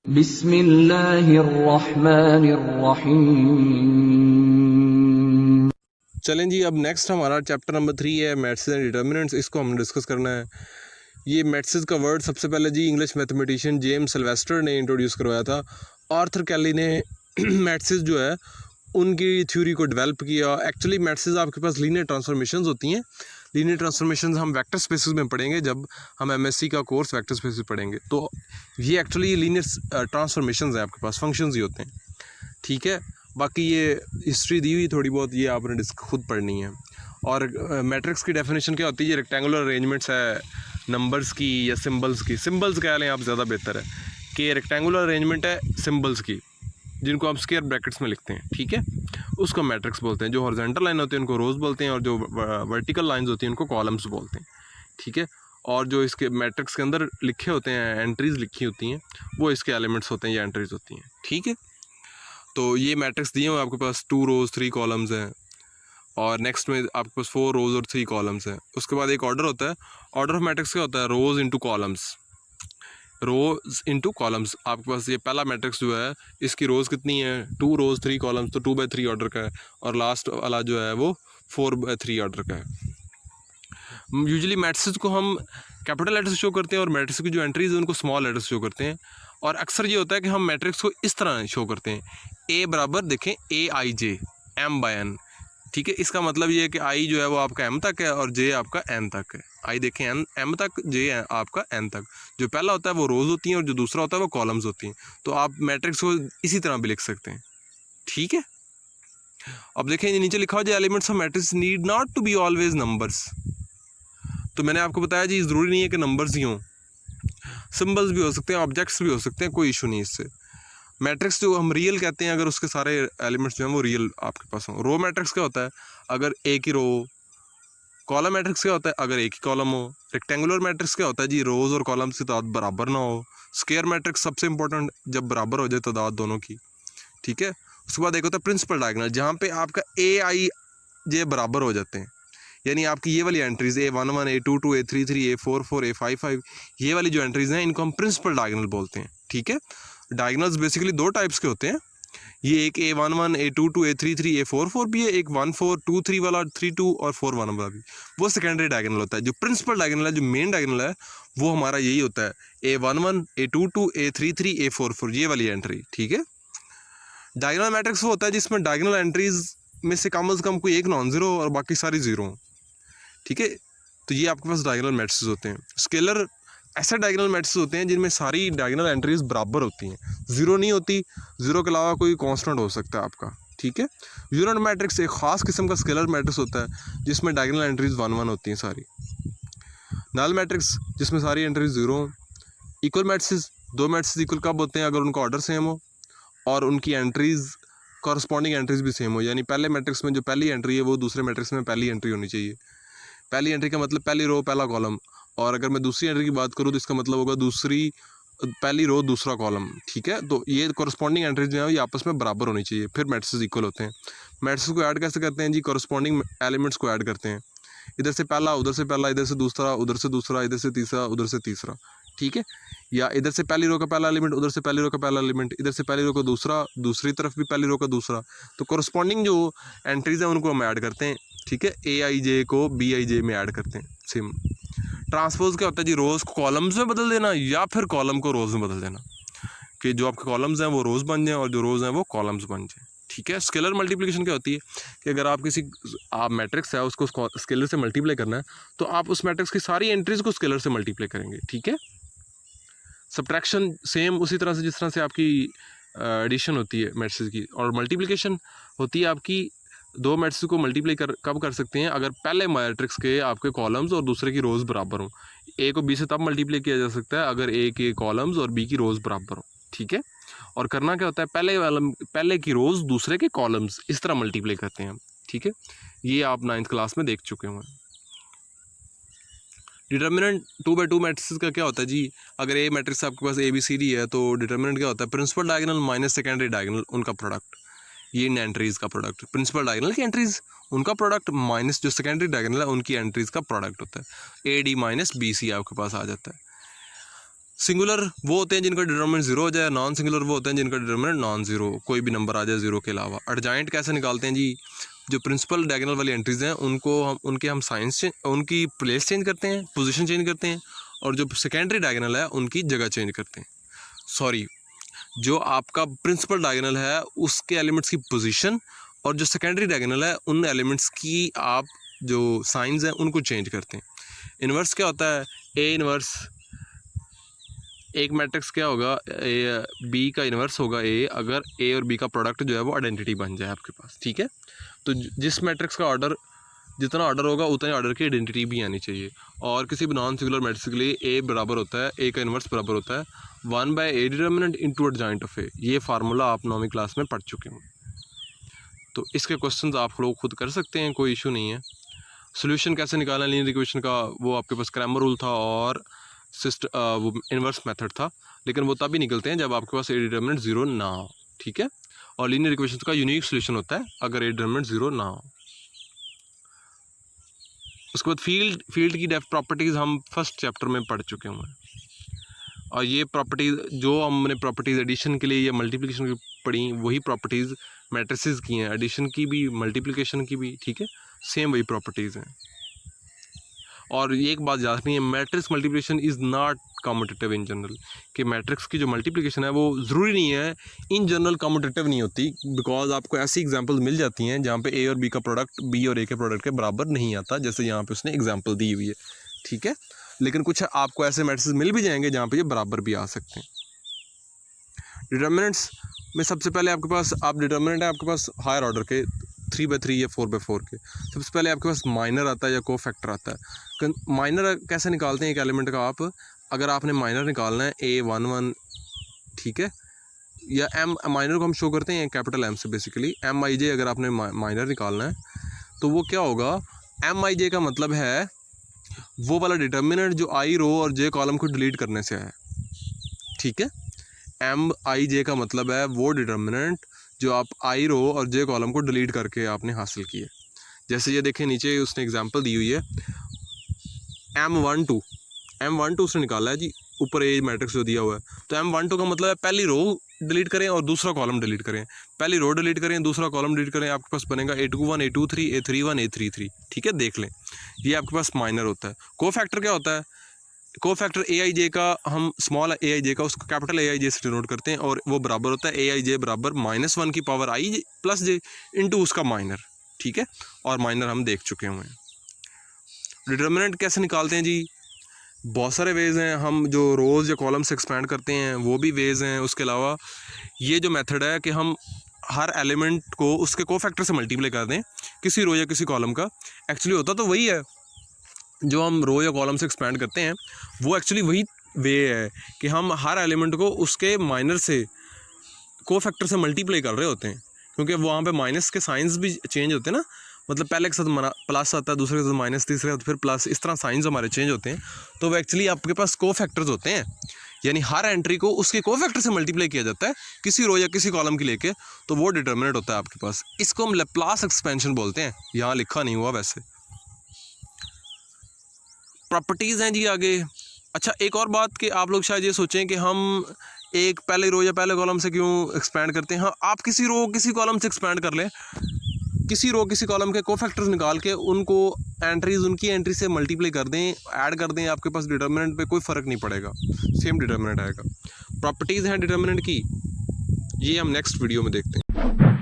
बिस्मिल्लाहिर्रहमानिर्रहीम। चलें जी, अब नेक्स्ट हमारा चैप्टर नंबर 3 है मैट्रिसेस एंड डिटर्मिनेंट्स। इसको हमने डिस्कस करना है। ये मैट्रिसेस का वर्ड सबसे पहले जी इंग्लिश मैथमेटिशियन जेम्स सिल्वेस्टर ने इंट्रोड्यूस करवाया था। आर्थर कैली ने मैट्रिसेस जो है उनकी थ्योरी को डेवलप किया। एक्चुअली मैट्रिसेस आपके पास लीनियर ट्रांसफॉर्मेशंस होती हैं। लीनियर ट्रांसफॉर्मेशंस हम वेक्टर स्पेसेस में पढ़ेंगे जब हम एमएससी का कोर्स वेक्टर स्पेसेस पढ़ेंगे। तो ये एक्चुअली लीनियर ट्रांसफॉर्मेशंस हैं, आपके पास फंक्शंस ही होते हैं, ठीक है। बाकी ये हिस्ट्री दी हुई थोड़ी बहुत, ये आपने खुद पढ़नी है। और मैट्रिक्स की डेफिनेशन क्या होती है? ये रेक्टेंगुलर अरेंजमेंट्स है नंबर्स की या सिंबल्स की। सिंबल्स कह लें आप, ज़्यादा बेहतर है कि रेक्टेंगुलर अरेंजमेंट है सिंबल्स की, जिनको आप स्क्वायर ब्रैकेट्स में लिखते हैं, ठीक है। उसको मैट्रिक्स बोलते हैं। जो हॉरिजॉन्टल लाइन होती है उनको रोज बोलते हैं, और जो वर्टिकल लाइंस होती हैं उनको कॉलम्स बोलते हैं, ठीक है। और जो इसके मैट्रिक्स के अंदर लिखे होते हैं, एंट्रीज लिखी होती हैं, वो इसके एलिमेंट्स होते हैं या एंट्रीज होती हैं, ठीक है। तो ये मैट्रिक्स दिए हुए आपके पास 2 रोज़ 3 कॉलम्स हैं, और नेक्स्ट में आपके पास 4 रोज़ और 3 कॉलम्स हैं। उसके बाद एक ऑर्डर होता है। ऑर्डर ऑफ मैट्रिक्स क्या होता है? रोज़ इंटू कॉलम्स, रोज़ इंटू कॉलम्स। आपके पास ये पहला मैट्रिक्स जो है, इसकी रोज़ कितनी है? 2 रोज़ 3 कॉलम्स, तो 2/3 ऑर्डर का है। और लास्ट वाला जो है वो 4/3 ऑर्डर का है। यूजुअली मैट्रिक्स को हम कैपिटल लेटर से शो करते हैं, और मैट्रिक्स की जो एंट्रीज है उनको स्मॉल लेटर से शो करते हैं। और अक्सर ये होता है कि हम मैट्रिक्स को इस तरह शो करते हैं, ए बराबर देखें AIJ M/N, ठीक है। इसका मतलब ये है कि आई जो है वो आपका M तक है और J आपका N तक है। आई देखें M तक, J है आपका N तक। जो पहला होता है वो रोज़ होती हैं, और जो दूसरा होता है वो कॉलम्स होती हैं। तो आप मैट्रिक्स को इसी तरह भी लिख सकते हैं, ठीक है। अब देखें नीचे लिखा हो, जो elements of matrix need not to be always numbers. तो मैंने आपको बताया जी, ज़रूरी नहीं है कि नंबर्स ही हों, सिंबल्स भी हो सकते हैं, ऑब्जेक्ट्स भी हो सकते हैं, कोई इशू नहीं इससे। मैट्रिक्स जो हम रियल कहते हैं, अगर उसके सारे एलिमेंट्स जो हैं वो रियल आपके पास हों। रो मैट्रिक्स क्या होता है? अगर एक ही रो। कॉलम मैट्रिक्स क्या होता है? अगर एक ही कॉलम हो। रेक्टेंगुलर मैट्रिक्स क्या होता है जी? रोज़ और कॉलम्स की तादाद बराबर ना हो। स्क्वायर मैट्रिक्स सबसे इंपॉर्टेंट, जब बराबर हो जाए तादाद दोनों की, ठीक है। उसके बाद एक होता है प्रिंसिपल डायगोनल, जहाँ पे आपका AIJ बराबर हो जाते हैं। यानी आपकी ये वाली entries A11 A22 A33 A44 A55, ये वाली जो एंट्रीज हैं इनको हम प्रिंसिपल डायगोनल बोलते हैं, ठीक है। डायगोनल्स बेसिकली 2 टाइप्स के होते हैं। ये एक A11 A22 A33 A44 भी है, एक 1423 वाला 32 और 41 वाला भी, वो सेकेंडरी डायगोनल होता है। जो प्रिंसिपल डायगोनल है, जो मेन डायगोनल है, वो हमारा यही होता है, A11 A22 A33 A44, ये वाली एंट्री, ठीक है। डायगोनल मैट्रिक्स वो होता है जिसमें डायगोनल एंट्रीज में से कम कोई एक नॉन जीरो और बाकी सारी जीरो, ठीक है। तो ये आपके पास डायगोनल मैट्रिक्स होते हैं। स्केलर ऐसे डायगोनल मैट्रिक्स होते हैं जिनमें सारी डायगोनल एंट्रीज बराबर होती हैं, जीरो नहीं होती। जीरो के अलावा कोई कांस्टेंट हो सकता है आपका, ठीक है। यूनिट मैट्रिक्स एक खास किस्म का स्केलर मैट्रिक्स होता है जिसमें डायगोनल एंट्रीज 1 1 होती हैं सारी। नल मैट्रिक्स जिसमें सारी एंट्रीज जीरो हो। इक्वल मैट्रिक्स, 2 मैट्रिक्स इक्वल कब होते हैं? अगर उनका ऑर्डर सेम हो और उनकी एंट्रीज कॉरस्पॉन्डिंग एंट्रीज भी सेम हो। यानी पहले मैट्रिक्स में जो पहली एंट्री है वो दूसरे मैट्रिक्स में पहली एंट्री होनी चाहिए। पहली एंट्री का मतलब पहली रो पहला कॉलम, और अगर मैं दूसरी एंट्री की बात करूँ तो इसका मतलब होगा पहली रो दूसरा कॉलम, ठीक है। तो ये कॉरस्पॉन्डिंग एंट्रीज जो है ये आपस में बराबर होनी चाहिए, फिर मैट्रिक्स इक्वल होते हैं। मैट्रिक्स को ऐड कैसे करते हैं जी? कॉरस्पॉन्डिंग एलिमेंट्स को ऐड करते हैं। इधर से पहला, उधर से पहला, इधर से दूसरा, उधर से दूसरा, इधर से तीसरा, उधर से तीसरा, ठीक है। या इधर से पहली रो का पहला एलिमेंट, उधर से पहली रो का पहला एलिमेंट, इधर से पहली रो का दूसरा, दूसरी तरफ भी पहली रो का दूसरा। तो कॉरस्पॉन्डिंग जो एंट्रीज हैं उनको हम ऐड करते हैं, ठीक है। AIJ को BIJ में ऐड करते हैं, सेम। ट्रांसपोज क्या होता है जी? रोज़ को कॉलम्स में बदल देना या फिर कॉलम को रोज़ में बदल देना, कि जो आपके कॉलम्स हैं वो रोज़ बन जाएं और जो रोज़ हैं वो कॉलम्स बन जाएं, ठीक है। स्केलर मल्टीप्लिकेशन क्या होती है कि अगर आप आप मैट्रिक्स है उसको स्केलर से मल्टीप्लाई करना है, तो आप उस मैट्रिक्स की सारी एंट्रीज को स्केलर से मल्टीप्लाई करेंगे, ठीक है। सब्ट्रैक्शन सेम उसी तरह से जिस तरह से आपकी एडिशन होती है मैट्रिक्स की, और मल्टीप्लिकेशन होती है आपकी 2 मैट्रिक्स को मल्टीप्लाई कब कर सकते हैं? अगर पहले मैट्रिक्स के आपके कॉलम्स और दूसरे की रोज़ बराबर हों। A को B से तब मल्टीप्लाई किया जा सकता है अगर A के कॉलम्स और B की रोज़ बराबर हों, ठीक है। और करना क्या होता है? पहले की रोज़ दूसरे के कॉलम्स, इस तरह मल्टीप्लाई करते हैं हम, ठीक है। ये आप 9th क्लास में देख चुके होंगे। डिटर्मिनेंट 2/2 मैट्रिक्स का क्या होता है जी? अगर A मैट्रिक्स आपके पास ABCD है तो डिटर्मिनेंट क्या होता है? Principal diagonal minus secondary diagonal, उनका प्रोडक्ट, ये इन एंट्रीज का प्रोडक्ट। प्रिंसिपल डायगोनल की एंट्रीज उनका प्रोडक्ट माइनस जो सेकेंडरी डायगोनल है उनकी एंट्रीज का प्रोडक्ट होता है। AD माइनस BC आपके पास आ जाता है। सिंगुलर वो होते हैं जिनका डिटर्मिनेंट जीरो हो जाए, नॉन सिंगुलर वो होते हैं जिनका डिटर्मिनेंट नॉन जीरो, कोई भी नंबर आ जाए जीरो के अलावा। एडजॉइंट कैसे निकालते हैं जी, जो प्रिंसिपल डायगोनल वाली एंट्रीज हैं उनको हम साइंस उनकी प्लेस चेंज करते हैं, पोजीशन चेंज करते हैं, और जो सेकेंडरी डायगोनल है उनकी जगह चेंज करते हैं। सॉरी, जो आपका प्रिंसिपल डायगोनल है उसके एलिमेंट्स की पोजीशन, और जो सेकेंडरी डायगोनल है उन एलिमेंट्स की आप जो साइंस हैं उनको चेंज करते हैं। इन्वर्स क्या होता है, ए इन्वर्स, एक मैट्रिक्स क्या होगा, ए बी का इन्वर्स होगा ए, अगर ए और बी का प्रोडक्ट जो है वो आइडेंटिटी बन जाए आपके पास, ठीक है। तो जिस मैट्रिक्स का ऑर्डर जितना ऑर्डर होगा उतने ऑर्डर की आइडेंटिटी भी आनी चाहिए। और किसी भी नॉन सिंगुलर मैट्रिक्स के लिए ए बराबर होता है, ए का इन्वर्स बराबर होता है 1/a determinant into adjoint of A. ये फार्मूला आप 9वीं क्लास में पढ़ चुके होंगे, तो इसके क्वेश्चंस आप लोग खुद कर सकते हैं, कोई इशू नहीं है। सोल्यूशन कैसे निकालना लीनियर इक्वेशन का, वो आपके पास क्रैमर रूल था और वो इन्वर्स मेथड था, लेकिन वो तभी निकलते हैं जब आपके पास ए डिटर्मिनेंट जीरो ना हो, ठीक है। और लीनियर इक्वेशन का यूनिक सोल्यूशन होता है अगर ए डिटर्मिनेंट जीरो ना हो। उसके बाद फील्ड की डेफ प्रॉपर्टीज़ हम फर्स्ट चैप्टर में पढ़ चुके हैं, और ये प्रॉपर्टीज़ जो हमने प्रॉपर्टीज़ एडिशन के लिए या मल्टीप्लिकेशन की पढ़ी, वही प्रॉपर्टीज़ मैट्रिसेस की हैं, एडिशन की भी मल्टीप्लिकेशन की भी, ठीक है, सेम वही प्रॉपर्टीज़ हैं। और ये एक बात याद रखनी है, matrix multiplication is not commutative in general, कि मैट्रिक्स की जो मल्टीप्लिकेशन है वो ज़रूरी नहीं है इन जनरल कम्यूटेटिव नहीं होती, बिकॉज आपको ऐसी एग्जांपल्स मिल जाती हैं जहाँ पे ए और बी का प्रोडक्ट बी और ए के प्रोडक्ट के बराबर नहीं आता, जैसे यहाँ पे उसने एग्जांपल दी हुई है, ठीक है। लेकिन कुछ आपको ऐसे मैट्रिक्स मिल भी जाएंगे जहाँ पे ये बराबर भी आ सकते हैं। डिटर्मिनेंट्स में सबसे पहले आपके पास डिटर्मिनेंट है आपके पास हायर ऑर्डर के 3/3 या 4/4 के। सबसे पहले आपके पास माइनर आता है या को फैक्टर आता है। माइनर कैसे निकालते हैं एक एलिमेंट का, आप अगर आपने माइनर निकालना है A11, ठीक है, या एम माइनर को हम शो करते हैं कैपिटल एम से, बेसिकली MIJ अगर आपने माइनर निकालना है तो वो क्या होगा, MIJ का मतलब है वो वाला डिटर्मिनेंट जो आई रो और जे कॉलम को डिलीट करने से है, ठीक है। MIJ का मतलब है वो डिटर्मिनेंट जो आप आई रो और जे कॉलम को डिलीट करके आपने हासिल किया। जैसे ये देखें नीचे उसने एग्जांपल दी हुई है, M12 उसने निकाला है जी, ऊपर ए मैट्रिक्स जो दिया हुआ है, तो M12 का मतलब है पहली रो डिलीट करें और दूसरा कॉलम डिलीट करें, पहली रो डिलीट करें दूसरा कॉलम डिलीट करें, आपके पास बनेगा A21 A23 A31 A33, ठीक है, देख लें, ये आपके पास माइनर होता है। को फैक्टर क्या होता है, को फैक्टर AIJ का हम स्मॉल AIJ का उसको कैपिटल AIJ से डिनोट करते हैं, और वो बराबर होता है AIJ बराबर -1 की power I plus J into उसका माइनर, ठीक है, और माइनर हम देख चुके हुए हैं। डिटर्मिनेंट कैसे निकालते हैं जी, बहुत सारे वेज हैं, हम जो रोज़ या कॉलम से एक्सपैंड करते हैं वो भी वेज हैं। उसके अलावा ये जो मेथड है कि हम हर एलिमेंट को उसके को फैक्टर से मल्टीप्लाई कर दें किसी रो या किसी कॉलम का, एक्चुअली होता तो वही है, जो हम रो या कॉलम से एक्सपैंड करते हैं वो एक्चुअली वही वे है कि हम हर एलिमेंट को उसके माइनर से को फैक्टर से मल्टीप्लाई कर रहे होते हैं, क्योंकि वहाँ पे माइनस के साइंस भी चेंज होते हैं ना, मतलब पहले के साथ प्लस आता है, दूसरे के साथ माइनस, तीसरे के साथ फिर प्लस, इस तरह साइंस हमारे चेंज होते हैं। तो वो एक्चुअली आपके पास को फैक्टर्स होते हैं, यानी हर एंट्री को उसके को फैक्टर से मल्टीप्लाई किया जाता है किसी रो या किसी कॉलम की लेके, तो वो डिटर्मिनेंट होता है आपके पास। इसको हम लैप्लास एक्सपेंशन बोलते हैं, यहाँ लिखा नहीं हुआ वैसे। प्रॉपर्टीज़ हैं जी आगे। अच्छा, एक और बात कि आप लोग शायद ये सोचें कि हम एक पहले रो या पहले कॉलम से क्यों एक्सपैंड करते हैं। हाँ, आप किसी रो किसी कॉलम से एक्सपैंड कर लें, किसी रो किसी कॉलम के को फैक्टर्स निकाल के उनको एंट्रीज उनकी एंट्री से मल्टीप्लाई कर दें, ऐड कर दें, आपके पास डिटर्मिनेंट पे कोई फ़र्क नहीं पड़ेगा, सेम डिटर्मिनेंट आएगा। प्रॉपर्टीज़ हैं डिटर्मिनेंट की, ये हम नेक्स्ट वीडियो में देखते हैं।